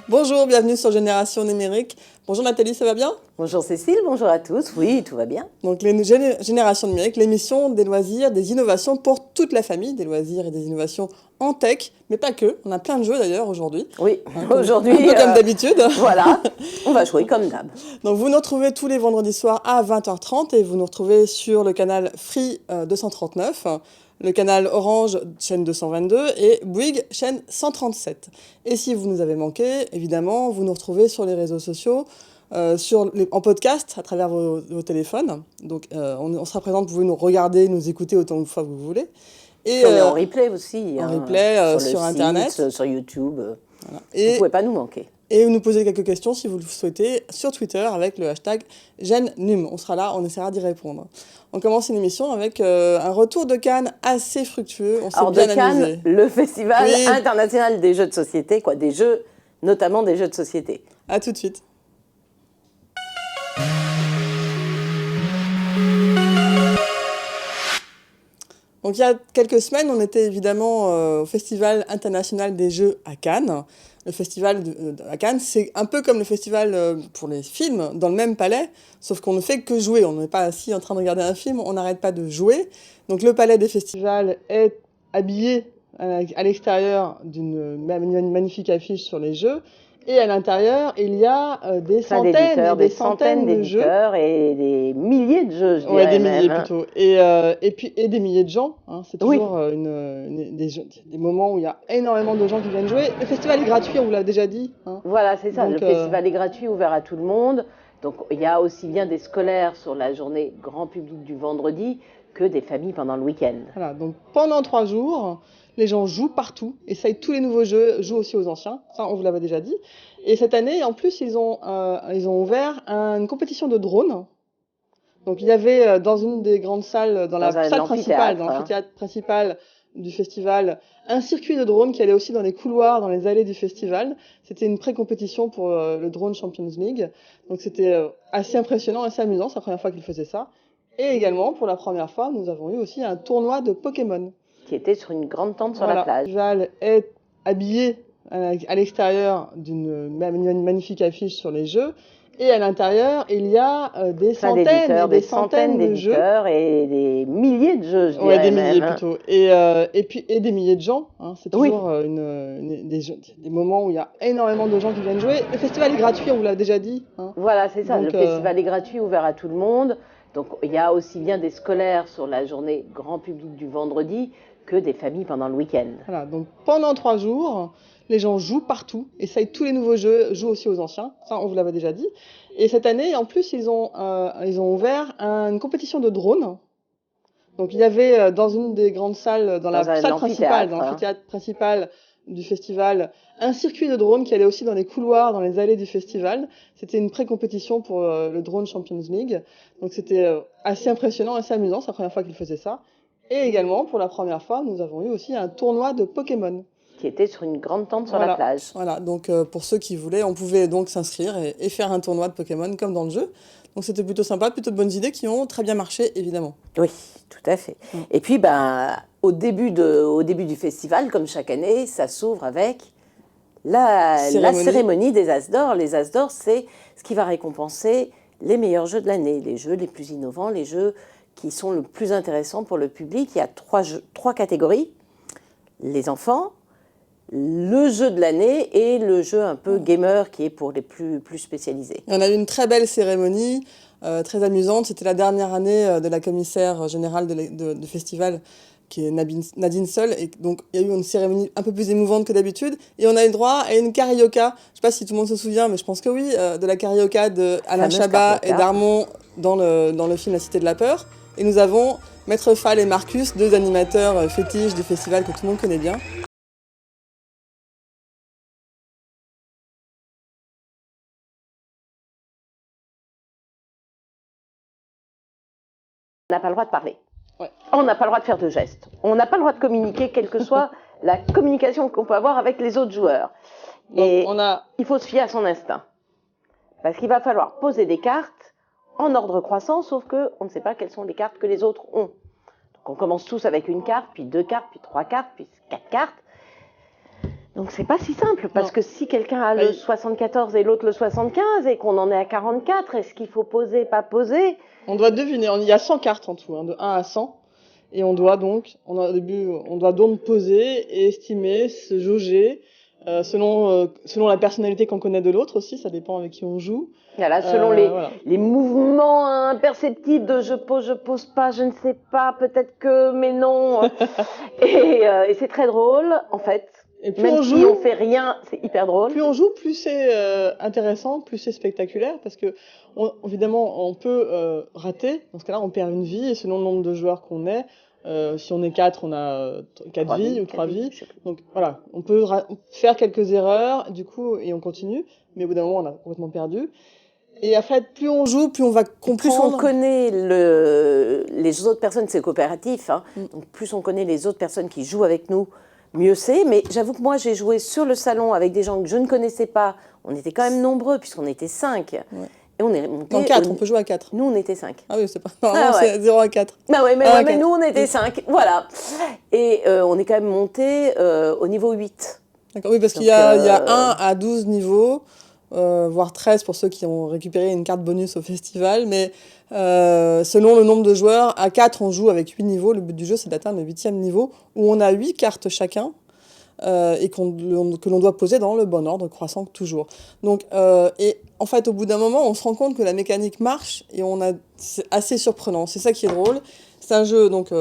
Bonjour, bienvenue sur Génération Numérique. Bonjour Nathalie, ça va bien? Bonjour Cécile, bonjour à tous. Oui, tout va bien. Donc Génération Numérique, l'émission des loisirs, des innovations pour toute la famille, des loisirs et des innovations en tech, mais pas que. On a plein de jeux d'ailleurs aujourd'hui. Oui, Comme- aujourd'hui, un peu comme d'habitude. voilà, on va jouer comme d'hab. Donc vous nous retrouvez tous les vendredis soirs à 20h30 et vous nous retrouvez sur le canal Free 239, le canal Orange chaîne 222 et Bouygues chaîne 137. Et si vous nous avez manqué, évidemment, vous nous retrouvez sur les réseaux sociaux, en podcast à travers vos téléphones. Donc on sera présent, vous pouvez nous regarder, nous écouter autant de fois que vous voulez. Et Puis on est en replay aussi. en replay, sur le Internet. site, sur YouTube. Voilà. Vous ne pouvez pas nous manquer. Et nous poser quelques questions si vous le souhaitez sur Twitter avec le hashtag GenNum. On sera là, on essaiera d'y répondre. On commence une émission avec un retour de Cannes assez fructueux. On s'est Alors bien de Cannes, amusé. le festival Oui. international des jeux de société, des jeux, notamment des jeux de société. À tout de suite. Donc il y a quelques semaines, on était évidemment au Festival international des jeux à Cannes. Le festival à Cannes, c'est un peu comme le festival pour les films, dans le même palais, sauf qu'on ne fait que jouer. On n'est pas assis en train de regarder un film, on n'arrête pas de jouer. Donc le palais des festivals est habillé à l'extérieur d'une magnifique affiche sur les jeux. Et à l'intérieur, il y a des centaines de jeux. Et des milliers de jeux, je dirais. Ouais, des même, milliers hein. plutôt. Et des milliers de gens. Hein. C'est Oui. toujours des moments où il y a énormément de gens qui viennent jouer. Le festival est gratuit, on vous l'a déjà dit. Hein. Voilà, c'est ça. Donc, Le festival est gratuit, ouvert à tout le monde. Donc il y a aussi bien des scolaires sur la journée grand public du vendredi que des familles pendant le week-end. Voilà, donc pendant 3 jours, les gens jouent partout, essayent tous les nouveaux jeux, jouent aussi aux anciens. Ça, on vous l'avait déjà dit. Et cette année, en plus, ils ont ouvert une compétition de drones. Donc il y avait dans une des grandes salles, dans la salle principale, dans l'amphithéâtre principal du festival, un circuit de drones qui allait aussi dans les couloirs, dans les allées du festival. C'était une pré-compétition pour le Drone Champions League. Donc c'était assez impressionnant, assez amusant. C'est la première fois qu'ils faisaient ça. Et également, pour la première fois, nous avons eu aussi un tournoi de Pokémon. Qui était sur une grande tente sur Voilà. la plage. Le festival est habillé à l'extérieur d'une magnifique affiche sur les jeux. Et à l'intérieur, il y a des centaines de jeux. Et des milliers de jeux, je dirais. Ouais, des milliers même, plutôt. Et des milliers de gens. Hein. C'est toujours des moments où il y a énormément de gens qui viennent jouer. Le festival est gratuit, on vous l'a déjà dit. Hein. Voilà, c'est ça. Donc, le festival est gratuit, ouvert à tout le monde. Donc il y a aussi bien des scolaires sur la journée grand public du vendredi que des familles pendant le week-end. Voilà, donc pendant 3 jours, les gens jouent partout, essayent tous les nouveaux jeux, jouent aussi aux anciens. Ça, on vous l'avait déjà dit. Et cette année, en plus, ils ont ouvert une compétition de drones. Donc il y avait dans une des grandes salles, dans la salle principale, dans l'amphithéâtre principal du festival, un circuit de drones qui allait aussi dans les couloirs, dans les allées du festival. C'était une pré-compétition pour le Drone Champions League. Donc c'était assez impressionnant, assez amusant. C'est la première fois qu'ils faisaient ça. Et également, pour la première fois, nous avons eu aussi un tournoi de Pokémon. Qui était sur une grande tente sur la plage. Voilà, donc pour ceux qui voulaient, on pouvait donc s'inscrire et faire un tournoi de Pokémon comme dans le jeu. Donc c'était plutôt sympa, plutôt de bonnes idées qui ont très bien marché, évidemment. Oui, tout à fait. Et puis, au début du festival, comme chaque année, ça s'ouvre avec la cérémonie des As d'Or. Les As d'Or, c'est ce qui va récompenser les meilleurs jeux de l'année, les jeux les plus innovants, les jeux qui sont le plus intéressants pour le public. Il y a 3 catégories. Les enfants, le jeu de l'année et le jeu un peu gamer qui est pour les plus spécialisés. On a eu une très belle cérémonie, très amusante. C'était la dernière année de la commissaire générale du festival, qui est Nadine Sol. Et donc, il y a eu une cérémonie un peu plus émouvante que d'habitude. Et on a eu le droit à une carioca. Je ne sais pas si tout le monde se souvient, mais je pense que oui, de la carioca de Alain Chabat et Darmon dans le film La Cité de la Peur. Et nous avons Maître Fall et Marcus, 2 animateurs fétiches du festival que tout le monde connaît bien. On n'a pas le droit de parler. Ouais. On n'a pas le droit de faire de gestes. On n'a pas le droit de communiquer, quelle que soit la communication qu'on peut avoir avec les autres joueurs. Donc, et il faut se fier à son instinct. Parce qu'il va falloir poser des cartes en ordre croissant, sauf qu'on ne sait pas quelles sont les cartes que les autres ont. Donc on commence tous avec une carte, puis 2 cartes, puis 3 cartes, puis 4 cartes. Donc c'est pas si simple, parce que si quelqu'un a le 74 et l'autre le 75, et qu'on en est à 44, est-ce qu'il faut poser, pas poser? On doit deviner, il y a 100 cartes en tout, de 1 à 100. Et on doit donc, poser et estimer, se jauger, selon la personnalité qu'on connaît de l'autre aussi, ça dépend avec qui on joue. Voilà, selon les mouvements imperceptibles de je pose pas, je ne sais pas, peut-être que, mais non. et c'est très drôle, en fait. Et plus même si on fait rien, c'est hyper drôle. Plus on joue, plus c'est intéressant, plus c'est spectaculaire, parce que évidemment on peut rater. Dans ce cas-là, on perd une vie, et selon le nombre de joueurs qu'on est, si on est 4, on a 4 vies ou 3 vies. Donc voilà, on peut faire quelques erreurs, du coup, et on continue, mais au bout d'un moment, on a complètement perdu. Et en fait, plus on joue, plus on va comprendre. Plus on connaît les autres personnes, c'est coopératif, hein. Donc plus on connaît les autres personnes qui jouent avec nous, mieux c'est. Mais j'avoue que moi, j'ai joué sur le salon avec des gens que je ne connaissais pas. On était quand même nombreux, puisqu'on était 5. Ouais. Et on est monté. En 4, on peut jouer à 4. Nous, on était 5. Ah oui, c'est pas. Normalement, c'est 0 à 4. Ah ouais, mais nous, on était 5. Voilà. Et on est quand même monté au niveau 8. D'accord, oui, parce qu'il y a 1 à 12 niveaux. Voire 13 pour ceux qui ont récupéré une carte bonus au festival, mais selon le nombre de joueurs, à 4 on joue avec 8 niveaux, le but du jeu c'est d'atteindre le 8e niveau, où on a 8 cartes chacun, et que l'on doit poser dans le bon ordre, croissant toujours. Donc, et en fait au bout d'un moment on se rend compte que la mécanique marche, et c'est assez surprenant, c'est ça qui est drôle. C'est un jeu donc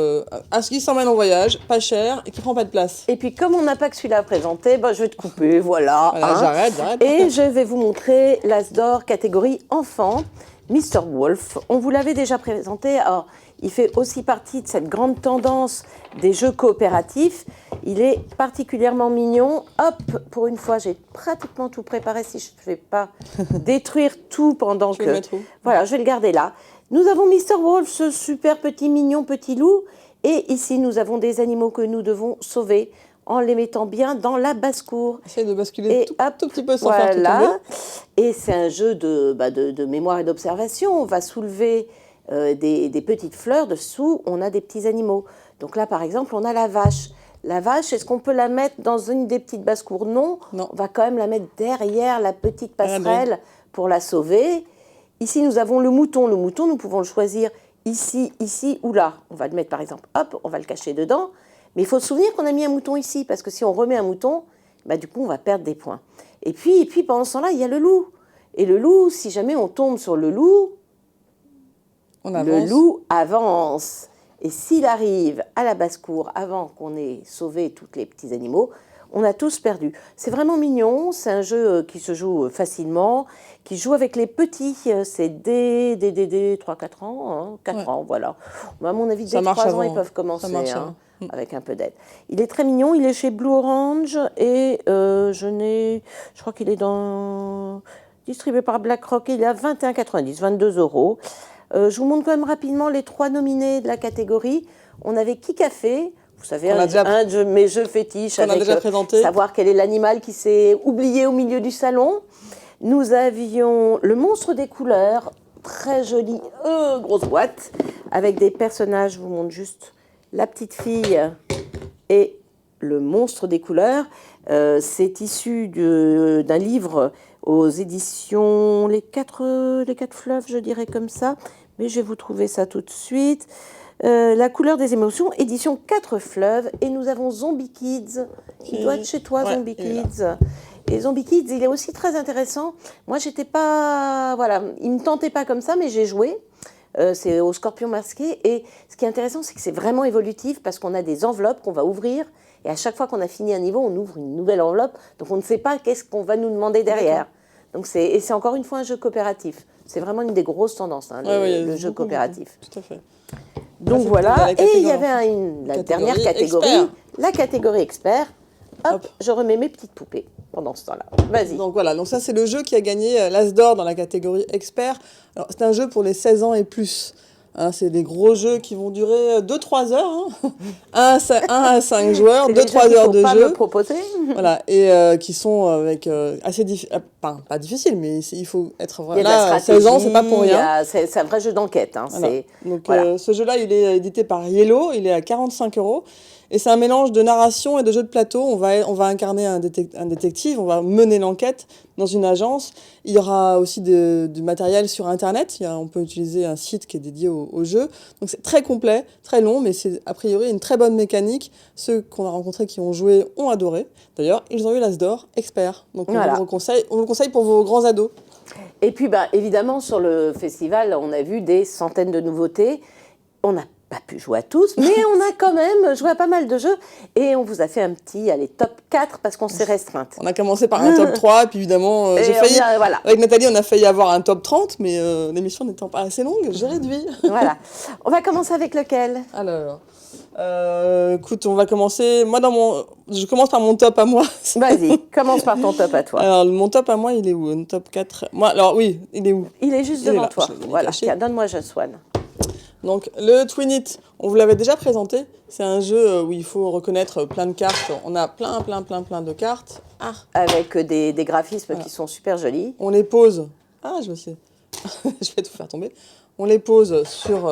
qui s'emmène en voyage, pas cher et qui prend pas de place. Et puis comme on n'a pas que celui-là à présenter, je vais te couper, voilà. J'arrête. Et je vais vous montrer l'As d'or catégorie enfant, Mr. Wolf. On vous l'avait déjà présenté. Alors, il fait aussi partie de cette grande tendance des jeux coopératifs. Il est particulièrement mignon. Hop, pour une fois, j'ai pratiquement tout préparé si je ne vais pas détruire tout pendant que... Voilà, je vais le garder là. Nous avons Mr. Wolf, ce super petit mignon petit loup. Et ici, nous avons des animaux que nous devons sauver en les mettant bien dans la basse-cour. Essaye de basculer tout petit peu sans faire tout tomber. Et c'est un jeu de mémoire et d'observation. On va soulever des petites fleurs. Dessous, on a des petits animaux. Donc là, par exemple, on a la vache. La vache, est-ce qu'on peut la mettre dans une des petites basses-cours? Non. On va quand même la mettre derrière la petite passerelle pour la sauver. Ici, nous avons le mouton. Le mouton, nous pouvons le choisir ici ou là. On va le mettre, par exemple, hop, on va le cacher dedans. Mais il faut se souvenir qu'on a mis un mouton ici, parce que si on remet un mouton, du coup, on va perdre des points. Et puis pendant ce temps-là, il y a le loup. Et le loup, si jamais on tombe sur le loup, le loup avance. Et s'il arrive à la basse-cour avant qu'on ait sauvé tous les petits animaux, on a tous perdu. C'est vraiment mignon, c'est un jeu qui se joue facilement, qui joue avec les petits, c'est dès 3-4 ans, 4 ans, voilà. À mon avis, dès 3 ans, ils peuvent commencer avec un peu d'aide. Il est très mignon, il est chez Blue Orange, et je crois qu'il est distribué par BlackRock, il est à 21,90 €, 22 €. Je vous montre quand même rapidement les 3 nominés de la catégorie. On avait Kikafé. Vous savez, un de mes jeux fétiches avec savoir quel est l'animal qui s'est oublié au milieu du salon. Nous avions le monstre des couleurs, très joli, grosse boîte, avec des personnages, je vous montre juste la petite fille et le monstre des couleurs. C'est issu d'un livre aux éditions Les 4 fleuves, je dirais comme ça, mais je vais vous trouver ça tout de suite. La couleur des émotions, édition 4 fleuves, et nous avons Zombie Kids, qui doit être chez toi, Zombie Kids. Et Zombie Kids, il est aussi très intéressant. Moi, j'étais pas, voilà, il me tentait pas comme ça, mais j'ai joué. C'est au Scorpion masqué, et ce qui est intéressant, c'est que c'est vraiment évolutif, parce qu'on a des enveloppes qu'on va ouvrir, et à chaque fois qu'on a fini un niveau, on ouvre une nouvelle enveloppe, donc on ne sait pas qu'est-ce qu'on va nous demander derrière. Donc c'est encore une fois un jeu coopératif. C'est vraiment une des grosses tendances, le jeu coopératif. Tout à fait. Donc voilà, et il y avait la dernière catégorie, la catégorie expert. Hop, je remets mes petites poupées pendant ce temps-là. Vas-y. Donc voilà, donc ça c'est le jeu qui a gagné l'As d'or dans la catégorie expert. Alors c'est un jeu pour les 16 ans et plus. Hein, c'est des gros jeux qui vont durer 2-3 heures. Hein. 1 à 5 joueurs, 2-3 heures de jeu. Me proposer. Voilà, et qui sont avec assez difficiles. Pas difficile, mais il faut être vraiment. Là, 16 ans, c'est pas pour rien. C'est un vrai jeu d'enquête. Hein, voilà. Donc, ce jeu-là, il est édité par Yellow, il est à 45 €. Et c'est un mélange de narration et de jeu de plateau. On va incarner un détective, on va mener l'enquête dans une agence. Il y aura aussi du matériel sur Internet. On peut utiliser un site qui est dédié au jeu. Donc c'est très complet, très long, mais c'est a priori une très bonne mécanique. Ceux qu'on a rencontrés qui ont joué ont adoré. D'ailleurs, ils ont eu l'As d'or expert. Donc on vous le conseille pour vos grands ados. Et puis évidemment, sur le festival, on a vu des centaines de nouveautés. On n'a pas pu jouer à tous, mais on a quand même joué à pas mal de jeux et on vous a fait un petit top 4 parce qu'on s'est restreinte. On a commencé par un top 3 et puis évidemment, avec Nathalie, on a failli avoir un top 30, mais l'émission n'étant pas assez longue, j'ai réduit. Voilà. On va commencer avec lequel? Alors, écoute, on va commencer. Je commence par mon top à moi. Vas-y, commence par ton top à toi. Alors, mon top à moi, il est où? Un top 4. Alors oui, il est où? Il est juste devant toi. Voilà, donne-moi Just One. Donc, le Twinit, on vous l'avait déjà présenté. C'est un jeu où il faut reconnaître plein de cartes. On a plein de cartes. Avec des graphismes qui sont super jolis. On les pose. Je je vais tout faire tomber. On les pose sur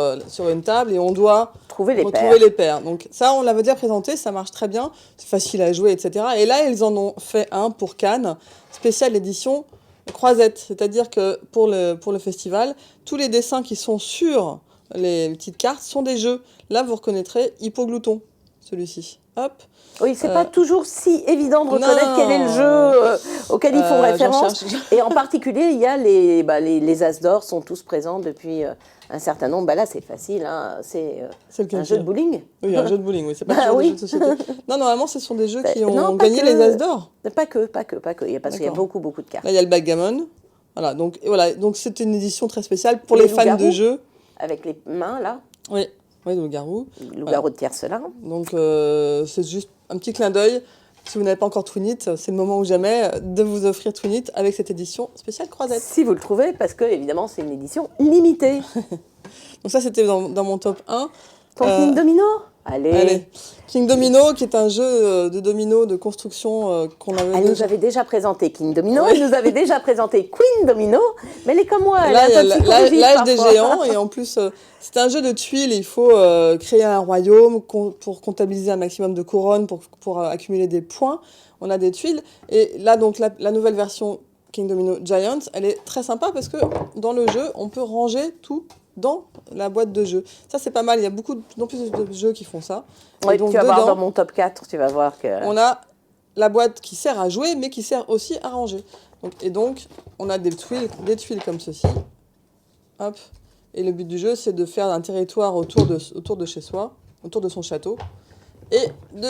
une table et on doit retrouver les paires. Donc ça, on l'avait déjà présenté, ça marche très bien. C'est facile à jouer, etc. Et là, ils en ont fait un pour Cannes, spécial édition croisette. C'est-à-dire que pour le festival, tous les dessins qui sont sur les petites cartes sont des jeux. Là, vous reconnaîtrez Hippoglouton, celui-ci. Hop. Oui, c'est pas toujours si évident de reconnaître quel est le jeu auquel ils font référence. Et en particulier, il y a les As d'or sont tous présents depuis un certain nombre. Là, c'est facile, hein. C'est un jeu de bowling. Oui, un jeu de bowling, oui. C'est pas toujours des jeux de société. Non, normalement, ce sont des jeux qui ont gagné les As d'or. Pas que. Parce qu'il y a beaucoup de cartes. Là, il y a le backgammon. Voilà, donc c'est une édition très spéciale pour les fans de jeux. Avec les mains, là. Oui, le loup-garou. Le loup-garou de Tiercelin. Donc, c'est juste un petit clin d'œil. Si vous n'avez pas encore Twinit, c'est le moment ou jamais de vous offrir Twinit avec cette édition spéciale croisette. Si vous le trouvez, parce que, évidemment, c'est une édition limitée. Donc ça, c'était dans mon top 1. Ton King Domino ? Allez. King Domino, qui est un jeu de domino, de construction qu'on avait... Elle nous avait déjà présenté King Domino, elle nous avait déjà présenté Queen Domino, mais elle est comme moi, elle est un peu psychologique l'âge des géants, et en plus, c'est un jeu de tuiles, il faut créer un royaume pour comptabiliser un maximum de couronnes, pour accumuler des points. On a des tuiles, et là, donc, la nouvelle version King Domino Giants, elle est très sympa, parce que dans le jeu, on peut ranger tout dans la boîte de jeu. Ça, c'est pas mal. Il y a beaucoup de plus de jeux qui font ça. Oui, tu vas voir dans mon top 4, tu vas voir que... On a la boîte qui sert à jouer, mais qui sert aussi à ranger. Donc, on a des tuiles comme ceci. Hop. Et le but du jeu, c'est de faire un territoire autour de chez soi, autour de son château, et de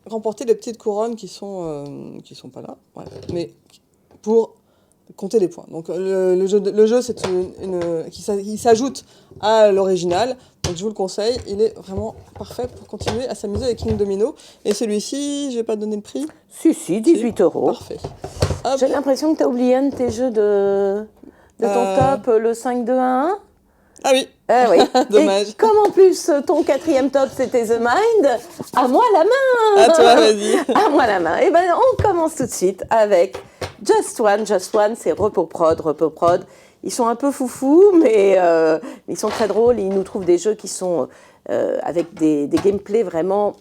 remporter les petites couronnes qui sont pas là. Ouais. Mais pour compter les points. Donc le jeu c'est qui s'ajoute à l'original. Donc je vous le conseille, il est vraiment parfait pour continuer à s'amuser avec King Domino. Et celui-ci, je vais pas donner le prix. Si, 18 €. Parfait. J'ai l'impression que tu as oublié un de tes jeux de ton top, le 5-2-1-1. Ah oui. Oui. Dommage. Et comme en plus ton 4e top c'était The Mind, à moi la main. À toi, vas-y. À moi la main. Et on commence tout de suite avec Just One. Just One, c'est Repos Prod. Ils sont un peu foufous, mais ils sont très drôles. Ils nous trouvent des jeux qui sont avec des gameplays vraiment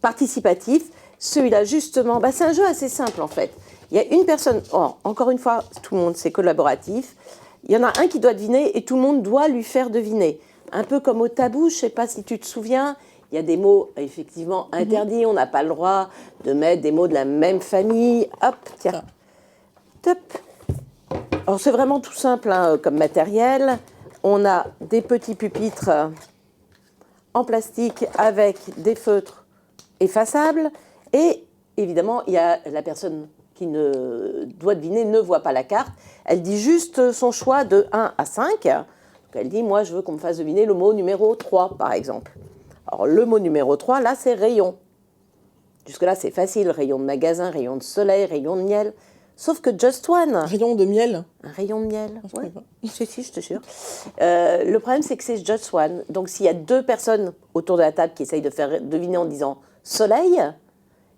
participatifs. Celui-là, justement, c'est un jeu assez simple en fait. Il y a une personne, encore une fois, tout le monde, c'est collaboratif. Il y en a un qui doit deviner et tout le monde doit lui faire deviner. Un peu comme au tabou, je ne sais pas si tu te souviens, il y a des mots effectivement interdits, on n'a pas le droit de mettre des mots de la même famille. Hop, tiens. Top. Alors c'est vraiment tout simple comme matériel. On a des petits pupitres en plastique avec des feutres effaçables. Et évidemment, il y a la personne qui doit deviner, ne voit pas la carte. Elle dit juste son choix de 1 à 5. Donc elle dit, moi, je veux qu'on me fasse deviner le mot numéro 3, par exemple. Alors, le mot numéro 3, là, c'est rayon. Jusque-là, c'est facile. Rayon de magasin, rayon de soleil, rayon de miel. Sauf que Just One... Un rayon de miel. Un rayon de miel, je ouais. Si, je te jure. Le problème, c'est que c'est Just One. Donc, s'il y a 2 personnes autour de la table qui essayent de faire deviner en disant « soleil »,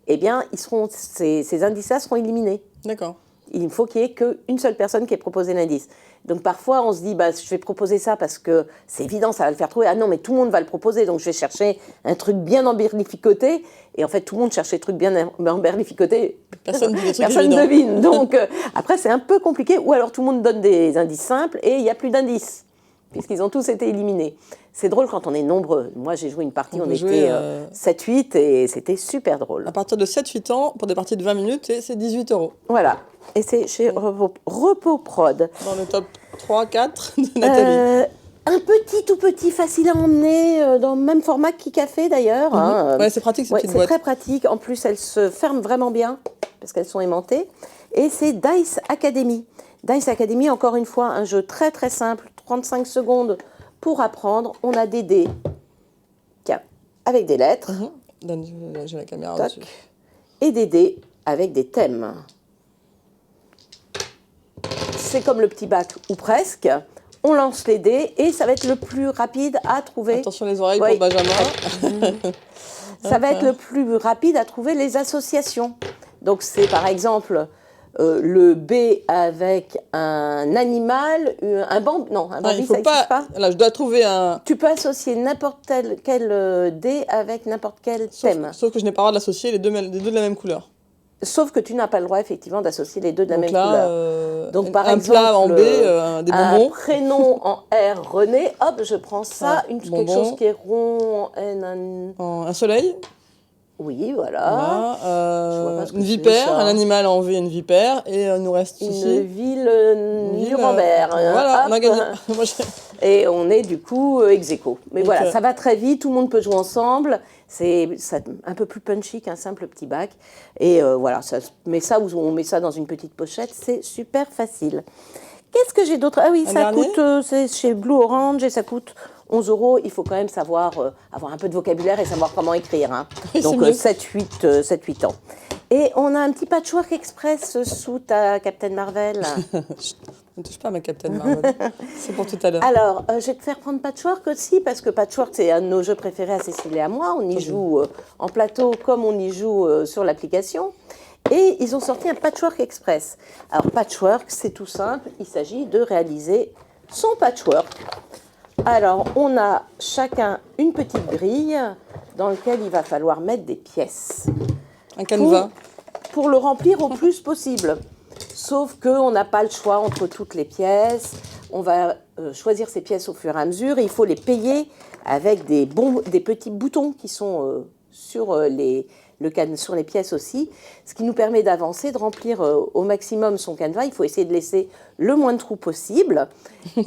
eh bien, ces indices-là seront éliminés. D'accord. Il faut qu'il n'y ait qu'une seule personne qui ait proposé l'indice. Donc parfois, on se dit, je vais proposer ça parce que c'est évident, ça va le faire trouver. Ah non, mais tout le monde va le proposer, donc je vais chercher un truc bien emberlificoté. Et en fait, tout le monde cherche des trucs bien emberlificotés. Personne ne devine. Donc après, c'est un peu compliqué. Ou alors tout le monde donne des indices simples et il n'y a plus d'indices, puisqu'ils ont tous été éliminés. C'est drôle quand on est nombreux. Moi, j'ai joué une partie, on était 7-8 et c'était super drôle. À partir de 7-8 ans, pour des parties de 20 minutes, c'est 18 €. Voilà. Et c'est chez Repos Prod. Dans le top 3-4 de Nathalie. Un tout petit, facile à emmener, dans le même format que Café d'ailleurs. Ouais, c'est pratique, ces petites boîtes. C'est très pratique. En plus, elles se ferment vraiment bien, parce qu'elles sont aimantées. Et c'est Dice Academy. Dice Academy, encore une fois, un jeu très très simple, 35 secondes pour apprendre. On a des dés, tiens, avec des lettres. J'ai la caméra dessus. Et des dés avec des thèmes. C'est comme le petit bac, ou presque. On lance les dés et ça va être le plus rapide à trouver. Attention les oreilles pour Benjamin. Ça va être le plus rapide à trouver les associations. Donc c'est par exemple le B avec un animal, un bambou. Non, un bambou, ça n'existe pas. Là, je dois trouver un... Tu peux associer n'importe quel dé avec n'importe quel thème. Sauf que je n'ai pas le droit d'associer les deux de la même couleur. Sauf que tu n'as pas le droit, effectivement, d'associer les deux de la même couleur. Donc, par exemple, plat en B, des bonbons. Un prénom en R, René, hop, je prends ça. Quelque chose qui est rond en N. Un soleil. Oui, voilà. Une vipère, un animal en V, une vipère. Et il nous reste ici... Une ville Nuremberg. Voilà, on a gagné. Et on est du coup ex-aequo. Mais voilà, ça va très vite, tout le monde peut jouer ensemble. C'est un peu plus punchy qu'un simple petit bac. Et voilà, on met ça dans une petite pochette, c'est super facile. Qu'est-ce que j'ai d'autre? Ah oui, ça coûte, c'est chez Blue Orange et ça coûte 11 €. Il faut quand même savoir avoir un peu de vocabulaire et savoir comment écrire. Hein. Donc 7-8 ans. Et on a un petit Patchwork Express sous ta Captain Marvel. Ne touche pas à ma Captain Marvel. C'est pour tout à l'heure. Alors, je vais te faire prendre Patchwork aussi, parce que Patchwork, c'est un de nos jeux préférés à Cécile et à moi. On y joue en plateau comme on y joue sur l'application. Et ils ont sorti un Patchwork Express. Alors, Patchwork, c'est tout simple. Il s'agit de réaliser son patchwork. Alors, on a chacun une petite grille dans laquelle il va falloir mettre des pièces. Un canevas. Pour le remplir au plus possible. Sauf qu'on n'a pas le choix entre toutes les pièces. On va choisir ces pièces au fur et à mesure. Et il faut les payer avec des petits boutons qui sont sur les pièces aussi. Ce qui nous permet d'avancer, de remplir au maximum son canevas. Il faut essayer de laisser le moins de trous possible.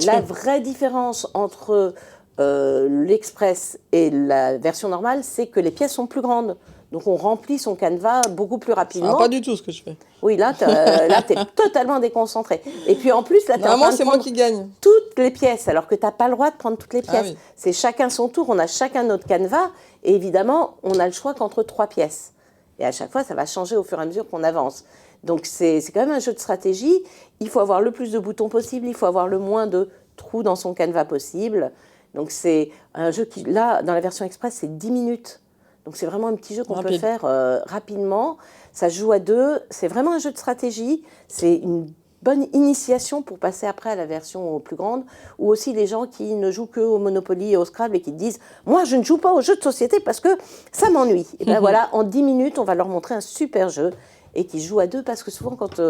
La vraie différence entre l'Express et la version normale, c'est que les pièces sont plus grandes. Donc, on remplit son canevas beaucoup plus rapidement. Pas du tout ce que je fais. Oui, là, tu es totalement déconcentré. Et puis, en plus, là, tu es en train de c'est moi qui gagne. Toutes les pièces, alors que tu n'as pas le droit de prendre toutes les pièces. Oui. C'est chacun son tour, on a chacun notre canevas. Et évidemment, on a le choix qu'entre 3 pièces. Et à chaque fois, ça va changer au fur et à mesure qu'on avance. Donc, c'est quand même un jeu de stratégie. Il faut avoir le plus de boutons possible. Il faut avoir le moins de trous dans son canevas possible. Donc, c'est un jeu qui, là, dans la version express, c'est 10 minutes. Donc, c'est vraiment un petit jeu qu'on peut faire rapidement. Ça se joue à 2. C'est vraiment un jeu de stratégie. C'est une bonne initiation pour passer après à la version plus grande. Ou aussi les gens qui ne jouent qu'au Monopoly et au Scrabble et qui disent « Moi, je ne joue pas aux jeux de société parce que ça m'ennuie. » Et bien voilà, en 10 minutes, on va leur montrer un super jeu et qui se joue à 2 parce que souvent, quand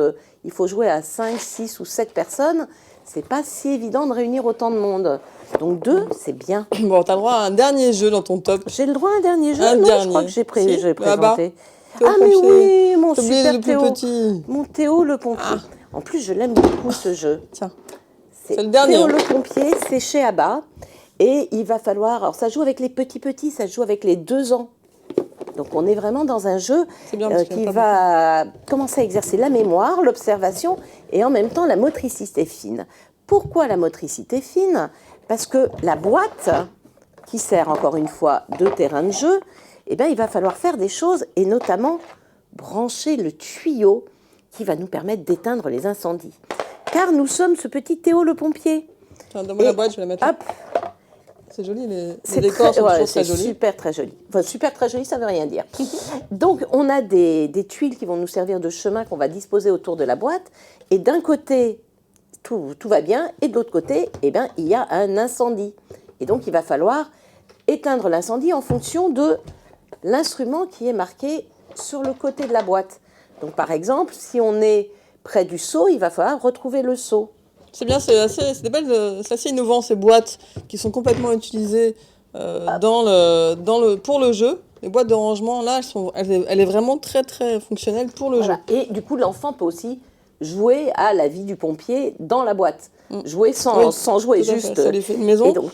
il faut jouer à 5, 6 ou 7 personnes, c'est pas si évident de réunir autant de monde. Donc 2, c'est bien. Bon, tu as le droit à un dernier jeu dans ton top. J'ai le droit à un dernier jeu? Je crois que j'ai présenté. Ah, mais oui, mon super Théo. Petit. Mon Théo le pompier. En plus, je l'aime beaucoup, ce jeu. Tiens, c'est le dernier. Théo le pompier, c'est chez Abba. Et il va falloir... Alors, ça joue avec les petits, ça joue avec les 2 ans. Donc, on est vraiment dans un jeu qui va commencer à exercer la mémoire, l'observation et en même temps la motricité fine. Pourquoi la motricité fine? Parce que la boîte, qui sert encore une fois de terrain de jeu, eh bien, il va falloir faire des choses et notamment brancher le tuyau qui va nous permettre d'éteindre les incendies. Car nous sommes ce petit Théo le pompier. Tiens, donne-moi la boîte, je vais la mettre là. C'est joli, les décors sont toujours très jolis. C'est super très joli. Enfin, super très joli, ça ne veut rien dire. Donc, on a des tuiles qui vont nous servir de chemin qu'on va disposer autour de la boîte. Et d'un côté, tout va bien. Et de l'autre côté, eh ben, il y a un incendie. Et donc, il va falloir éteindre l'incendie en fonction de l'instrument qui est marqué sur le côté de la boîte. Donc, par exemple, si on est près du seau, il va falloir retrouver le seau. C'est bien, c'est assez innovant ces boîtes qui sont complètement utilisées pour le jeu. Les boîtes de rangement, là, elle est vraiment très très fonctionnelle pour le jeu. Et du coup, l'enfant peut aussi jouer à la vie du pompier dans la boîte. Jouer sans jouer, juste. Ça lui fait une maison. Et donc,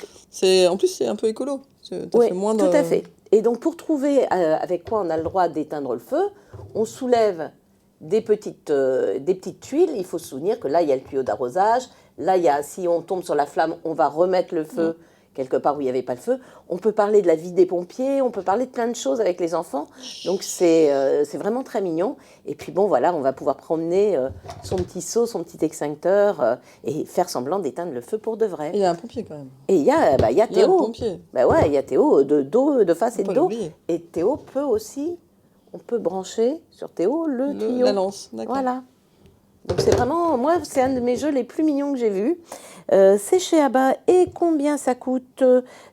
en plus, c'est un peu écolo. Oui, tout à fait. Et donc, pour trouver avec quoi on a le droit d'éteindre le feu, on soulève des petites tuiles. Il faut se souvenir que là, il y a le tuyau d'arrosage. Là, si on tombe sur la flamme, on va remettre le feu quelque part où il n'y avait pas le feu. On peut parler de la vie des pompiers, on peut parler de plein de choses avec les enfants. Donc, c'est vraiment très mignon. Et puis, bon, voilà, on va pouvoir promener son petit seau, son petit extincteur et faire semblant d'éteindre le feu pour de vrai. Et il y a un pompier quand même. Et il y a Théo. Il y a un pompier. Il y a Théo de face et de dos. Et Théo peut aussi... On peut brancher sur Théo le tuyau. La lance, d'accord. Voilà. Donc c'est vraiment, moi, c'est un de mes jeux les plus mignons que j'ai vus. C'est chez Abba. Et combien ça coûte?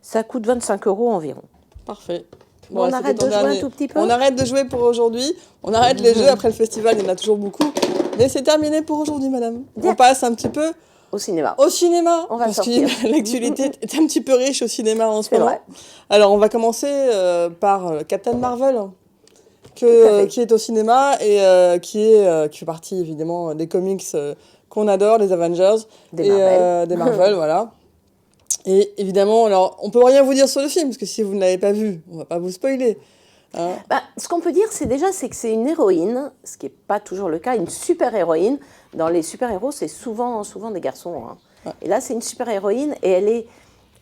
Ça coûte 25 € environ. Parfait. Bon, on arrête de jouer un tout petit peu. On arrête de jouer pour aujourd'hui. On arrête les jeux. Après le festival, il y en a toujours beaucoup. Mais c'est terminé pour aujourd'hui, madame. Bien. On passe un petit peu au cinéma. Au cinéma. On va sortir. Parce que l'actualité est un petit peu riche au cinéma en ce moment. Vrai. Alors, on va commencer par Captain Marvel. Qui est au cinéma et qui fait partie évidemment des comics qu'on adore, les Avengers, des Marvel, voilà. Et évidemment, alors on peut rien vous dire sur le film parce que si vous ne l'avez pas vu, on va pas vous spoiler. Hein. Ce qu'on peut dire, c'est que c'est une héroïne, ce qui n'est pas toujours le cas, une super héroïne. Dans les super héros, c'est souvent des garçons. Hein. Ouais. Et là, c'est une super héroïne et elle est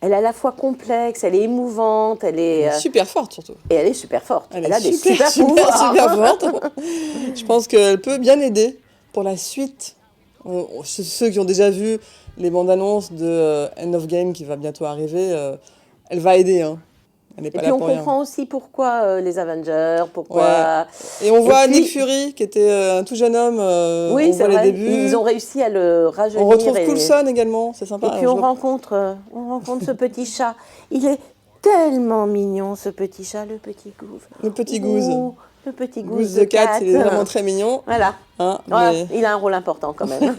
à la fois complexe, elle est émouvante, elle est super forte surtout. Et elle est super forte. Elle a des super forte. Je pense qu'elle peut bien aider pour la suite. Ceux qui ont déjà vu les bandes annonces de End of Game qui va bientôt arriver, elle va aider. Hein. Elle n'est pas là pour rien. Et puis on comprend aussi pourquoi les Avengers, pourquoi... Ouais. Et on voit Nick Fury qui était un tout jeune homme. Oui, c'est vrai. Les débuts. Ils ont réussi à le rajeunir. On retrouve Coulson également, c'est sympa. Et puis on rencontre ce petit chat. Il est tellement mignon, ce petit chat, le petit Goose. Le petit Goose. Le petit Goose Goose the Cat, il est vraiment très mignon. Voilà. Hein, mais... Il a un rôle important quand même.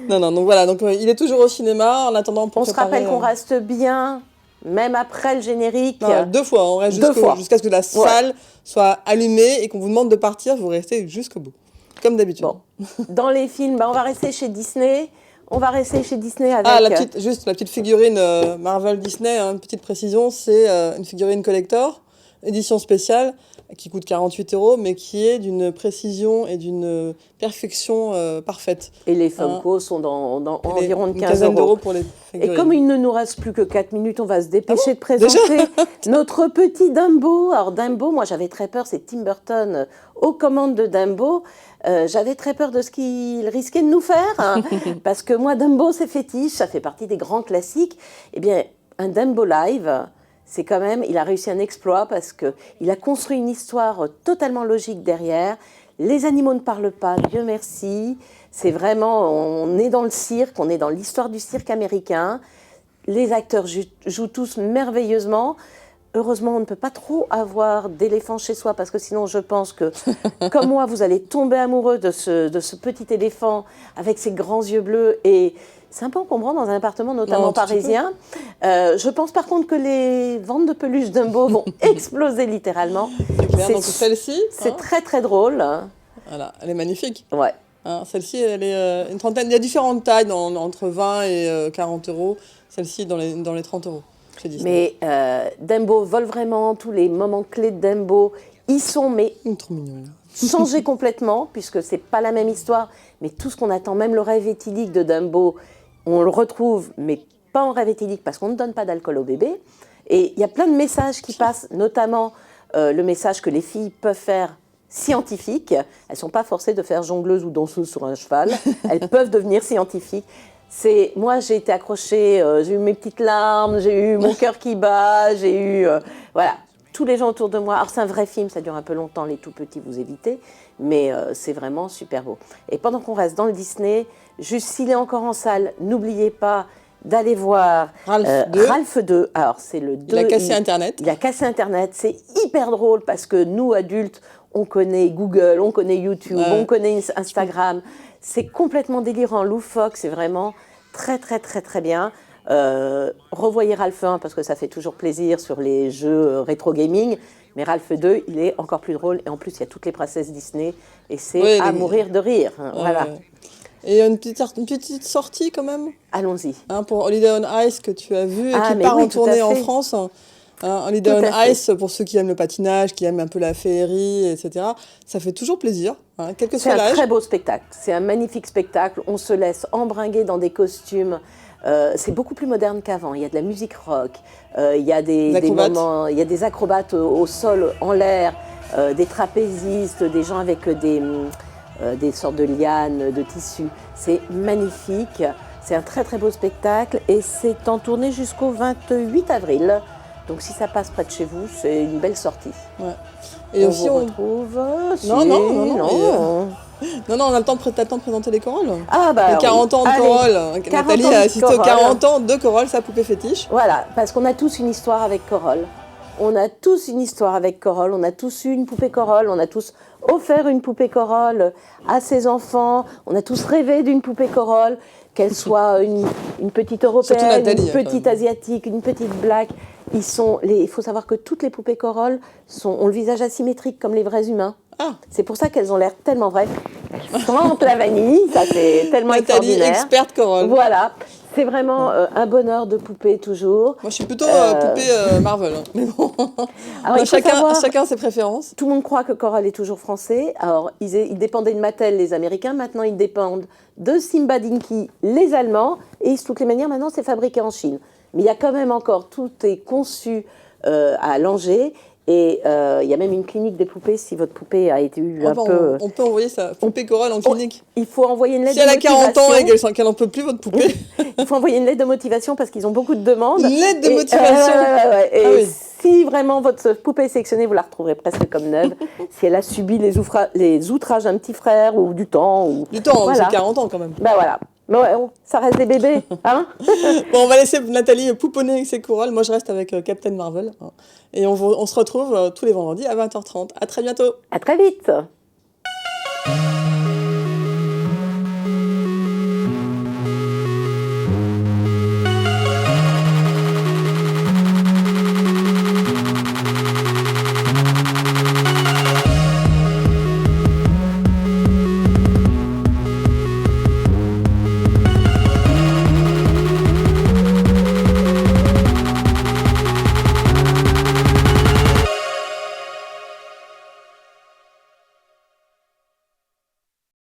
non, donc voilà, donc il est toujours au cinéma en attendant pour On se rappelle qu'on reste bien... Même après le générique. Non, 2 fois, on reste jusqu'à ce que la salle soit allumée et qu'on vous demande de partir, vous restez jusqu'au bout. Comme d'habitude. Bon. Dans les films, on va rester chez Disney. On va rester chez Disney avec... la petite figurine Marvel Disney, une petite précision, c'est une figurine collector, édition spéciale, qui coûte 48 €, mais qui est d'une précision et d'une perfection parfaite. Et les Funko sont dans environ 15 € pour les figurines. Et comme il ne nous reste plus que 4 minutes, on va se dépêcher de présenter notre petit Dumbo. Alors Dumbo, moi j'avais très peur, c'est Tim Burton aux commandes de Dumbo. J'avais très peur de ce qu'il risquait de nous faire, hein, parce que moi Dumbo c'est fétiche, ça fait partie des grands classiques. Eh bien, un Dumbo live... C'est quand même, il a réussi un exploit parce qu'il a construit une histoire totalement logique derrière. Les animaux ne parlent pas, Dieu merci. C'est vraiment, on est dans le cirque, on est dans l'histoire du cirque américain. Les acteurs jouent tous merveilleusement. Heureusement, on ne peut pas trop avoir d'éléphants chez soi parce que sinon, je pense que, comme moi, vous allez tomber amoureux de ce petit éléphant avec ses grands yeux bleus et... C'est un peu encombrant dans un appartement, notamment parisien. Je pense par contre que les ventes de peluches Dumbo vont exploser littéralement. C'est clair, donc celle-ci... C'est très très drôle. Voilà, elle est magnifique. Ouais. Celle-ci, elle est une trentaine. Il y a différentes tailles, entre 20 et 40 €. Celle-ci, dans les 30 € chez Disney. Mais Dumbo vole vraiment, tous les moments clés de Dumbo, ils sont trop mignons. Changés complètement, puisque c'est pas la même histoire. Mais tout ce qu'on attend, même le rêve éthylique de Dumbo, on le retrouve, mais pas en rêve éthylique, parce qu'on ne donne pas d'alcool au bébé. Et il y a plein de messages qui passent, notamment le message que les filles peuvent faire scientifiques. Elles ne sont pas forcées de faire jongleuse ou danseuse sur un cheval. Elles peuvent devenir scientifiques. Moi, j'ai été accrochée, j'ai eu mes petites larmes, j'ai eu mon cœur qui bat, j'ai eu... voilà, tous les gens autour de moi. Alors, c'est un vrai film, ça dure un peu longtemps, les tout petits, vous évitez, mais c'est vraiment super beau. Et pendant qu'on reste dans le Disney, juste s'il est encore en salle, n'oubliez pas d'aller voir Ralph 2. Alors, c'est le 2. Il a cassé Internet. Il a cassé Internet. C'est hyper drôle parce que nous, adultes, on connaît Google, on connaît YouTube, on connaît Instagram. C'est complètement délirant, loufoque. C'est vraiment très, très, très, très bien. Revoyez Ralph 1 parce que ça fait toujours plaisir sur les jeux rétro gaming. Mais Ralph 2, il est encore plus drôle. Et en plus, il y a toutes les princesses Disney. Et c'est à mourir de rire. Voilà. Et une petite sortie quand même. Allons-y. Pour Holiday on Ice que tu as vu et qui part en tournée en France. Holiday on Ice, pour ceux qui aiment le patinage, qui aiment un peu la féerie, etc. Ça fait toujours plaisir, quel que soit l'âge. C'est un très beau spectacle. C'est un magnifique spectacle. On se laisse embringuer dans des costumes. C'est beaucoup plus moderne qu'avant. Il y a de la musique rock. Il y a des moments. Il y a des acrobates au sol, en l'air, des trapézistes, des gens avec des sortes de lianes, de tissus. C'est magnifique, c'est un très très beau spectacle et c'est en tournée jusqu'au 28 avril. Donc si ça passe près de chez vous, c'est une belle sortie. Ouais. Et aussi on retrouve... Non, on a le temps de présenter les corolles. Ah bah les 40 ans de Corolle. Nathalie a assisté aux 40 ans de Corolle, sa poupée fétiche. Voilà, parce qu'on a tous une histoire avec Corolle. On a tous une histoire avec Corolle, on a tous eu une poupée Corolle, on a tous offert une poupée Corolle à ses enfants, on a tous rêvé d'une poupée Corolle, qu'elle soit une petite européenne, Nathalie, une petite asiatique, une petite black. Il faut savoir que toutes les poupées Corolle ont le visage asymétrique comme les vrais humains. Ah. C'est pour ça qu'elles ont l'air tellement vraies. Elles sentent la vanille, ça c'est tellement extraordinaire. Nathalie, experte Corolle. Voilà. C'est vraiment un bonheur de poupée toujours. Moi, je suis plutôt poupée Marvel. Mais bon, alors, chacun ses préférences. Tout le monde croit que Corolle est toujours français. Alors, ils dépendaient de Mattel, les Américains. Maintenant, ils dépendent de Simba Dinky, les Allemands. Et de toutes les manières, maintenant, c'est fabriqué en Chine. Mais il y a quand même encore, tout est conçu à Langeais. Et il y a même une clinique des poupées si votre poupée a été un peu... On peut envoyer sa poupée Corolle en clinique. Il faut envoyer une lettre de motivation. Si elle a 40 ans et qu'elle n'en peut plus, votre poupée. Il faut envoyer une lettre de motivation parce qu'ils ont beaucoup de demandes. Une lettre de motivation Et si vraiment votre poupée est sélectionnée, vous la retrouverez presque comme neuve. Si elle a subi les outrages d'un petit frère ou du temps. Du temps, voilà. C'est 40 ans quand même. Ben voilà. Mais ouais, ça reste des bébés, hein. Bon, on va laisser Nathalie pouponner avec ses corolles. Moi, je reste avec Captain Marvel. Et on se retrouve tous les vendredis à 20h30. À très bientôt. À très vite.